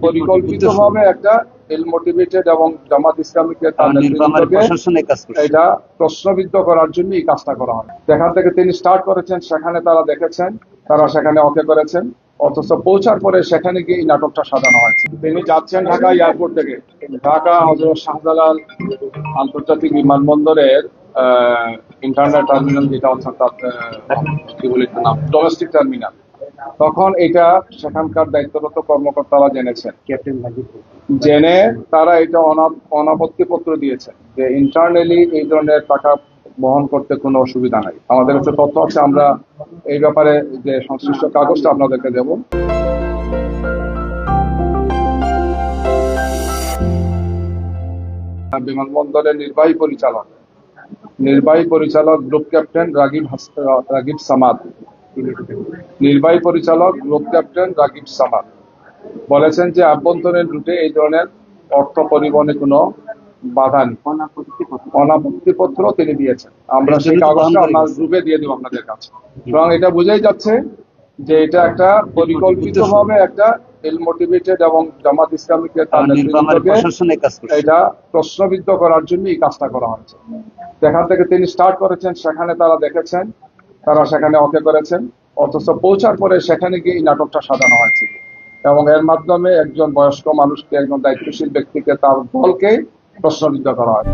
পরিকল্পিতভাবে একটা ইল মোটিভেটেড এবং জামাত ইসলামীকে এটা প্রশ্নবিদ্ধ করার জন্য এই কাজটা করা হয়। যেখান থেকে তিনি স্টার্ট করেছেন সেখানে তারা দেখেছেন, তারা সেখানে ওকে করেছেন, অথচ পৌঁছার পরে সেখানে গিয়ে এই নাটকটা সাজানো হয়েছে। তিনি যাচ্ছেন ঢাকা এয়ারপোর্ট থেকে, ঢাকা হযরত শাহজালাল আন্তর্জাতিক বিমানবন্দরের ইন্টারন্যাশনাল টার্মিনাল, যেটা অর্থাৎ কি বলে নাম, ডোমেস্টিক টার্মিনাল। তখন এটা সেখানকার দায়িত্বরত কর্মকর্তারা জেনেছেন, জেনে তারা এটা অনাপত্তি পত্র দিয়েছেন যে ইন্টারনালি এই ধরনের টাকা বহন করতে কোনো অসুবিধা নাই। আমাদের কাছে তথ্য আছে, আমরা এই ব্যাপারে যে সংশ্লিষ্ট কাগজটা আপনাদেরকে দেব। বিমানবন্দরের নির্বাহী পরিচালক গ্রুপ ক্যাপ্টেন রাগিব সামাদ, বলেছেন যে আভ্যন্তরীণ রুটে এই ধরনের অর্থ পরিবহনে কোনো বাধা নেই, অনাপত্তি পত্র তিনি দিয়েছেন। আমরা সেই কাগজটা আপনার গ্রুপে দিয়ে দেবো আপনাদের কাছে। সুতরাং এটা বোঝাই যাচ্ছে যে এটা একটা পরিকল্পিতভাবে একটা ইল মোটিভেটেড এবং জামাত ইসলামীকে এটা প্রশ্নবিদ্ধ করার জন্য এই কাজটা করা হয়েছে। যেখান থেকে তিনি স্টার্ট করেছেন সেখানে তারা দেখেছেন, তারা সেখানে ওকে করেছেন, অথচ পৌঁছার পরে সেখানে গিয়ে এই নাটকটা সাজানো হয়েছে এবং এর মাধ্যমে একজন বয়স্ক মানুষকে, একজন দায়িত্বশীল ব্যক্তিকে, তার দলকে প্রশ্নবিদ্ধ করা হয়।